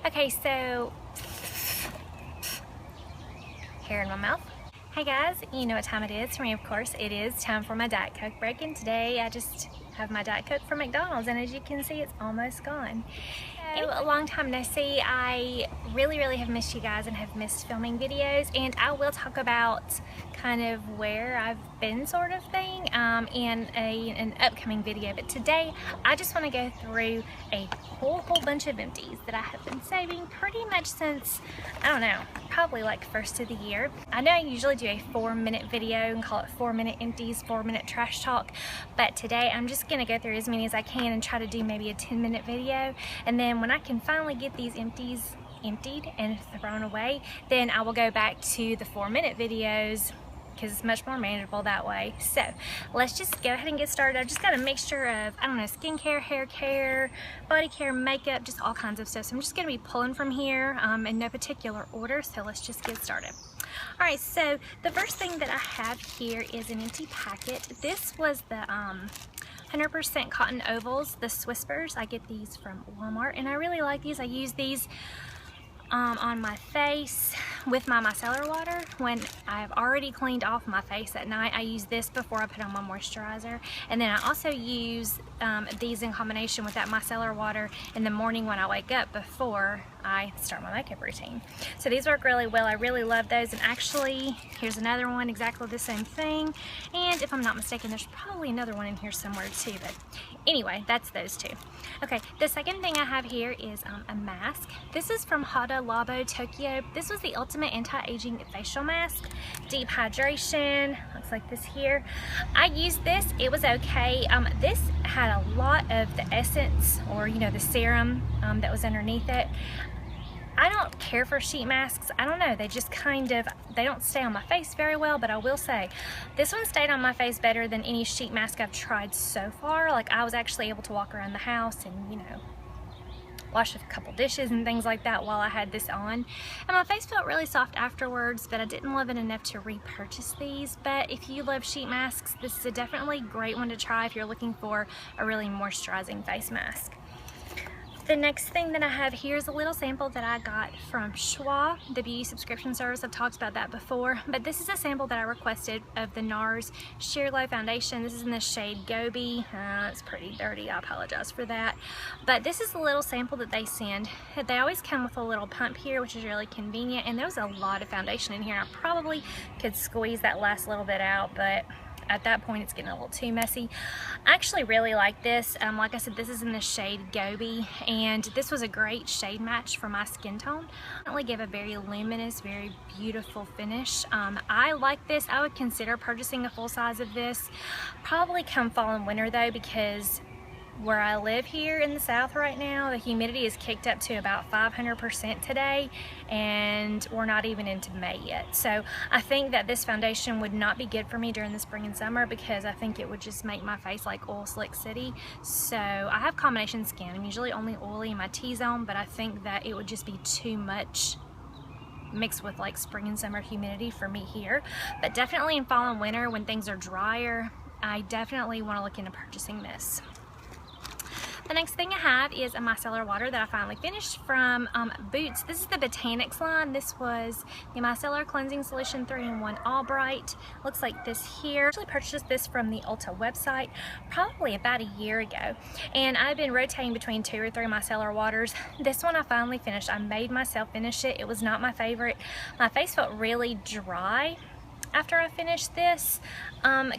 Okay, so hair in my mouth. Hey guys, you know what time it is for me, of course. It is time for my Diet Coke break, and today I just have my Diet Coke from McDonald's, and as you can see, it's almost gone. So, a long time no see. I really have missed you guys and have missed filming videos, and I will talk about kind of where I've been, sort of thing, in an upcoming video. But today I just want to go through a whole bunch of empties that I have been saving pretty much since, I don't know, probably like first of the year. I know I usually do a 4-minute video and call it 4-minute empties, 4-minute trash talk, but today I'm just gonna go through as many as I can and try to do maybe a 10-minute video, and then when I can finally get these empties emptied and thrown away, then I will go back to the 4-minute videos because it's much more manageable that way. So let's just go ahead and get started. I've just got a mixture of, I don't know, skincare, hair care, body care, makeup, just all kinds of stuff. So I'm just gonna be pulling from here in no particular order. So let's just get started. All right, so the first thing that I have here is an empty packet. This was the 100% cotton ovals, the Swispers. I get these from Walmart, and I really like these. I use these on my face with my micellar water. When I've already cleaned off my face at night, I use this before I put on my moisturizer, and then I also use these in combination with that micellar water in the morning when I wake up before I start my makeup routine. So these work really well. I really love those, and actually here's another one, exactly the same thing, and if I'm not mistaken there's probably another one in here somewhere too, but anyway, that's those two. Okay, the second thing I have here is a mask. This is from Hada Labo Tokyo. This was the ultimate anti-aging facial mask, deep hydration, looks like this here. I used this, it was okay. This had a lot of the essence, or you know, the serum that was underneath it. I don't care for sheet masks. I don't know, they just kind of, they don't stay on my face very well, but I will say this one stayed on my face better than any sheet mask I've tried so far. Like, I was actually able to walk around the house and, you know, wash a couple dishes and things like that while I had this on, and my face felt really soft afterwards, but I didn't love it enough to repurchase these. But if you love sheet masks, this is a definitely great one to try if you're looking for a really moisturizing face mask. The next thing that I have here is a little sample that I got from Schwa, the beauty subscription service. I've talked about that before, but this is a sample that I requested of the NARS Sheer Glow Foundation. This is in the shade Gobi. It's pretty dirty, I apologize for that. But this is a little sample that they send. They always come with a little pump here, which is really convenient, and there's a lot of foundation in here. I probably could squeeze that last little bit out, but at that point it's getting a little too messy. I actually really like this. Like I said, this is in the shade Gobi, and this was a great shade match for my skin tone. It really gave a very luminous, very beautiful finish. I like this. I would consider purchasing a full size of this probably come fall and winter though, because where I live here in the South right now, the humidity is kicked up to about 500% today, and we're not even into May yet. So I think that this foundation would not be good for me during the spring and summer, because I think it would just make my face like oil slick city. So I have combination skin. I'm usually only oily in my T-zone, but I think that it would just be too much mixed with like spring and summer humidity for me here. But definitely in fall and winter when things are drier, I definitely want to look into purchasing this. The next thing I have is a micellar water that I finally finished from Boots. This is the Botanics line. This was the Micellar Cleansing Solution 3-in-1 All Bright. Looks like this here. I actually purchased this from the Ulta website probably about a year ago, and I've been rotating between 2 or 3 micellar waters. This one I finally finished. I made myself finish it. It was not my favorite. My face felt really dry after I finished this,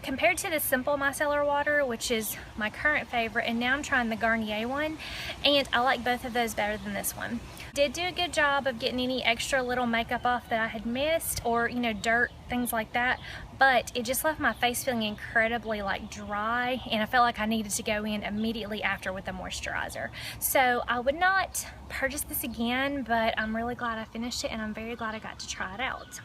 compared to the simple micellar water, which is my current favorite, and now I'm trying the Garnier one, and I like both of those better than this one. Did do a good job of getting any extra little makeup off that I had missed, or you know, dirt, things like that, but it just left my face feeling incredibly like dry, and I felt like I needed to go in immediately after with a moisturizer. So I would not purchase this again, but I'm really glad I finished it, and I'm very glad I got to try it out.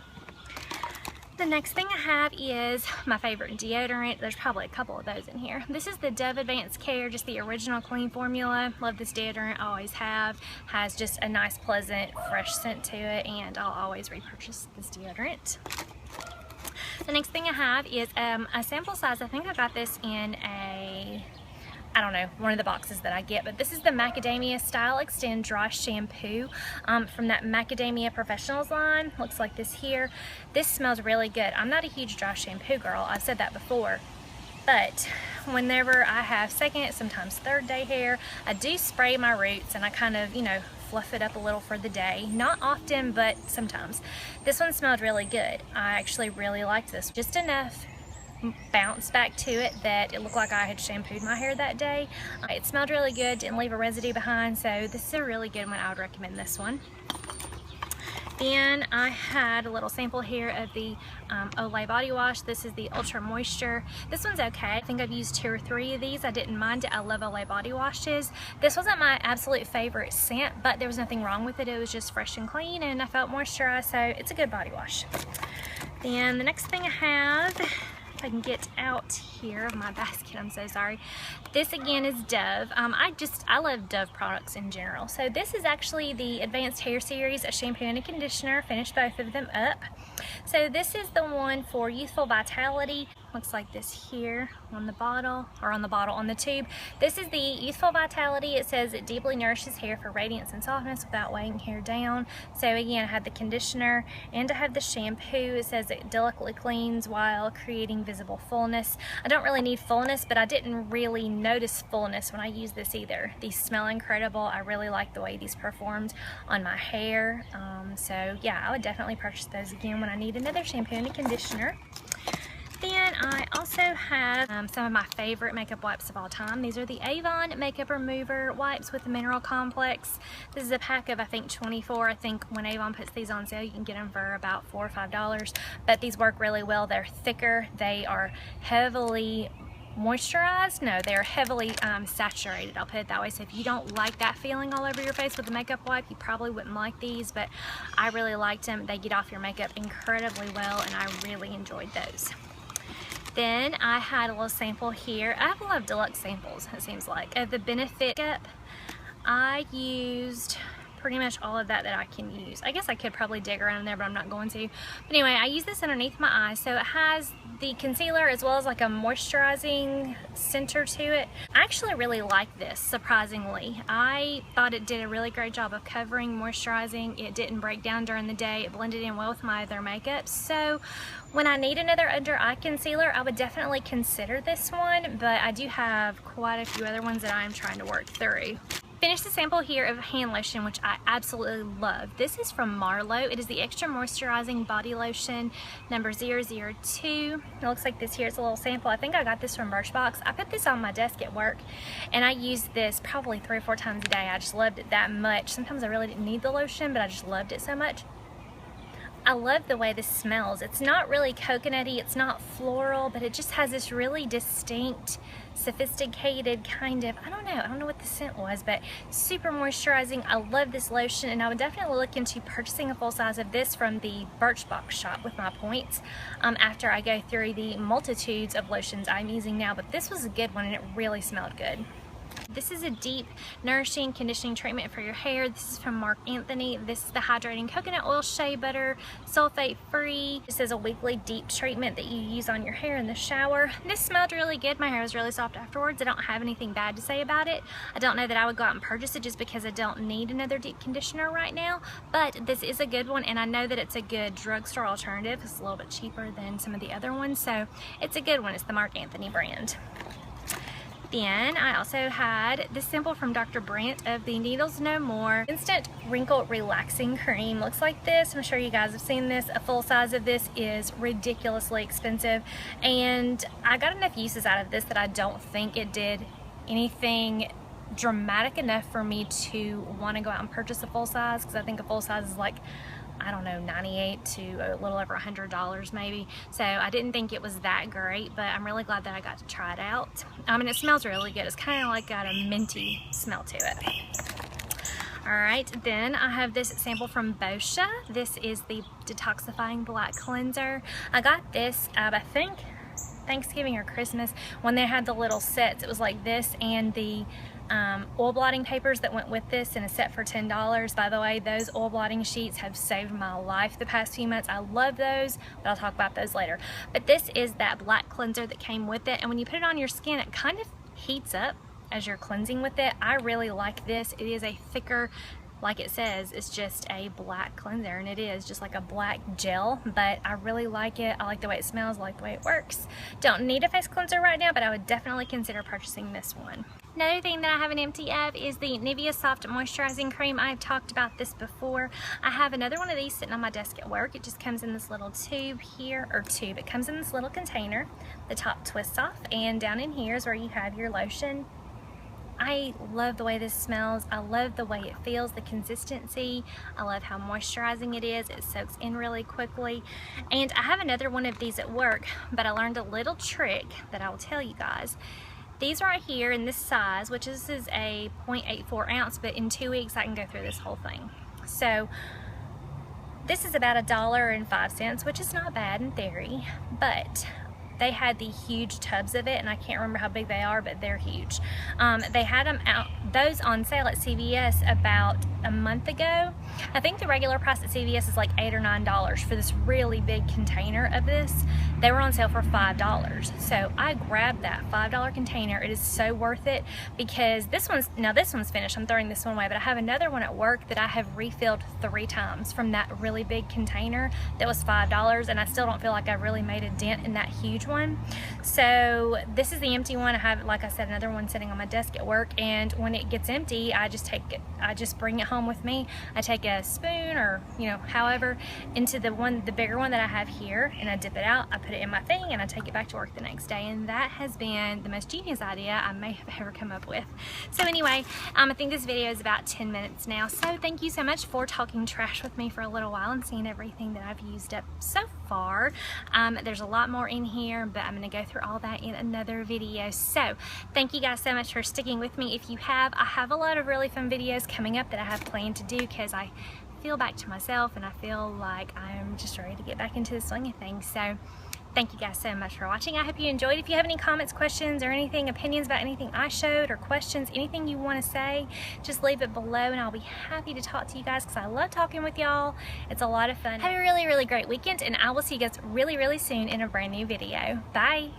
The next thing I have is my favorite deodorant. There's probably a couple of those in here. This is the Dove Advanced Care, just the original clean formula. Love this deodorant, always have. Has just a nice, pleasant, fresh scent to it, and I'll always repurchase this deodorant. The next thing I have is a sample size. I think I got this in a I don't know, one of the boxes that I get, but this is the Macadamia Style Extend Dry Shampoo from that Macadamia Professionals line. Looks like this here. This smells really good. I'm not a huge dry shampoo girl, I've said that before, but whenever I have second, sometimes third day hair, I do spray my roots and I kind of, you know, fluff it up a little for the day. Not often, but sometimes. This one smelled really good. I actually really liked this. Just enough bounce back to it that it looked like I had shampooed my hair that day. It smelled really good, didn't leave a residue behind, so this is a really good one. I would recommend this one. Then I had a little sample here of the OLI Body Wash. This is the Ultra Moisture. This one's okay. I think I've used 2 or 3 of these. I didn't mind it. I love OLI Body Washes. This wasn't my absolute favorite scent, but there was nothing wrong with it. It was just fresh and clean and I felt moisturized, so it's a good body wash. Then the next thing I have, if I can get out here of my basket, I'm so sorry. This again is Dove. I love Dove products in general. So this is actually the Advanced Hair Series, a shampoo and a conditioner. Finished both of them up. So this is the one for youthful vitality. Looks like this here on the bottle, or on the tube. This is the Youthful Vitality. It says it deeply nourishes hair for radiance and softness without weighing hair down. So again, I have the conditioner and I have the shampoo. It says it delicately cleans while creating visible fullness. I don't really need fullness, but I didn't really notice fullness when I used this either. These smell incredible. I really like the way these performed on my hair. So yeah, I would definitely purchase those again when I need another shampoo and a conditioner. Then I also have some of my favorite makeup wipes of all time. These are the Avon Makeup Remover Wipes with the Mineral Complex. This is a pack of, I think, 24. I think when Avon puts these on sale, you can get them for about $4 or $5. But these work really well. They're thicker. They are heavily moisturized. No, they're heavily saturated. I'll put it that way. So if you don't like that feeling all over your face with the makeup wipe, you probably wouldn't like these, but I really liked them. They get off your makeup incredibly well, and I really enjoyed those. Then I had a little sample here. I have a lot of Deluxe samples, it seems like, of the Benefit makeup. I used pretty much all of that I can use. I guess I could probably dig around in there, but I'm not going to. But anyway, I use this underneath my eye. So it has the concealer as well as like a moisturizing center to it. I actually really like this, surprisingly. I thought it did a really great job of covering, moisturizing. It didn't break down during the day. It blended in well with my other makeup. So when I need another under eye concealer, I would definitely consider this one, but I do have quite a few other ones that I'm trying to work through. Finished the sample here of hand lotion, which I absolutely love. This is from Marlo. It is the Extra Moisturizing Body Lotion number 002. It looks like this here. It's a little sample. I think I got this from Birchbox. I put this on my desk at work, and I used this probably 3 or 4 times a day. I just loved it that much. Sometimes I really didn't need the lotion, but I just loved it so much. I love the way this smells. It's not really coconutty, it's not floral, but it just has this really distinct, sophisticated kind of, I don't know what the scent was, but super moisturizing. I love this lotion, and I would definitely look into purchasing a full size of this from the Birchbox shop with my points after I go through the multitudes of lotions I'm using now. But this was a good one, and it really smelled good. This is a deep, nourishing, conditioning treatment for your hair. This is from Marc Anthony. This is the Hydrating Coconut Oil Shea Butter, sulfate free. This is a weekly deep treatment that you use on your hair in the shower. This smelled really good. My hair was really soft afterwards. I don't have anything bad to say about it. I don't know that I would go out and purchase it just because I don't need another deep conditioner right now, but this is a good one, and I know that it's a good drugstore alternative. It's a little bit cheaper than some of the other ones, so it's a good one. It's the Marc Anthony brand. Then I also had this sample from Dr. Brandt of the Needles No More Instant Wrinkle Relaxing Cream. Looks like this. I'm sure you guys have seen this. A full size of this is ridiculously expensive, and I got enough uses out of this that I don't think it did anything dramatic enough for me to want to go out and purchase a full size, because I think a full size is like, I don't know, $98 to a little over $100 maybe. So I didn't think it was that great, but I'm really glad that I got to try it out. And it smells really good. It's kind of like got a minty smell to it. Alright, then I have this sample from Bozhe. This is the Detoxifying Black Cleanser. I got this, I think, Thanksgiving or Christmas, when they had the little sets. It was like this and the oil blotting papers that went with this in a set for $10. By the way, those oil blotting sheets have saved my life the past few months. I love those, but I'll talk about those later. But this is that black cleanser that came with it, and when you put it on your skin, it kind of heats up as you're cleansing with it. I really like this. It is a thicker, like it says, it's just a black cleanser, and it is just like a black gel, but I really like it. I like the way it smells, I like the way it works. Don't need a face cleanser right now, but I would definitely consider purchasing this one. Another thing that I have an empty of is the Nivea Soft Moisturizing Cream. I've talked about this before. I have another one of these sitting on my desk at work. It just comes in this little tube here, or tube. It comes in this little container. The top twists off, and down in here is where you have your lotion. I love the way this smells. I love the way it feels, the consistency. I love how moisturizing it is. It soaks in really quickly. And I have another one of these at work, but I learned a little trick that I will tell you guys. These right here in this size, which this is a 0.84 ounce, but in 2 weeks I can go through this whole thing. So this is about $1.05, which is not bad in theory, but they had the huge tubs of it, and I can't remember how big they are, but they're huge. They had them out, those on sale at CVS about a month ago. I think the regular price at CVS is like $8 or $9 for this really big container of this. They were on sale for $5. So I grabbed that $5 container. It is so worth it, because this one's finished. I'm throwing this one away, but I have another one at work that I have refilled 3 times from that really big container that was $5, and I still don't feel like I really made a dent in that huge one. So this is the empty one. I have, like I said, another one sitting on my desk at work, and when it gets empty, I just bring it home with me. I take a spoon, or however, into the bigger one that I have here, and I dip it out, I put it in my thing, and I take it back to work the next day. And that has been the most genius idea I may have ever come up with. So anyway, I think this video is about 10 minutes now, so thank you so much for talking trash with me for a little while and seeing everything that I've used up so far. There's a lot more in here, but I'm going to go through all that in another video. So thank you guys so much for sticking with me. If you have, I have a lot of really fun videos coming up that I have planned to do, because I feel back to myself and I feel like I'm just ready to get back into the swing of things. So thank you guys so much for watching. I hope you enjoyed. If you have any comments, questions, or anything, opinions about anything I showed, or questions, anything you want to say, just leave it below, and I'll be happy to talk to you guys, because I love talking with y'all. It's a lot of fun. Have a really, really great weekend, and I will see you guys really, really soon in a brand new video. Bye.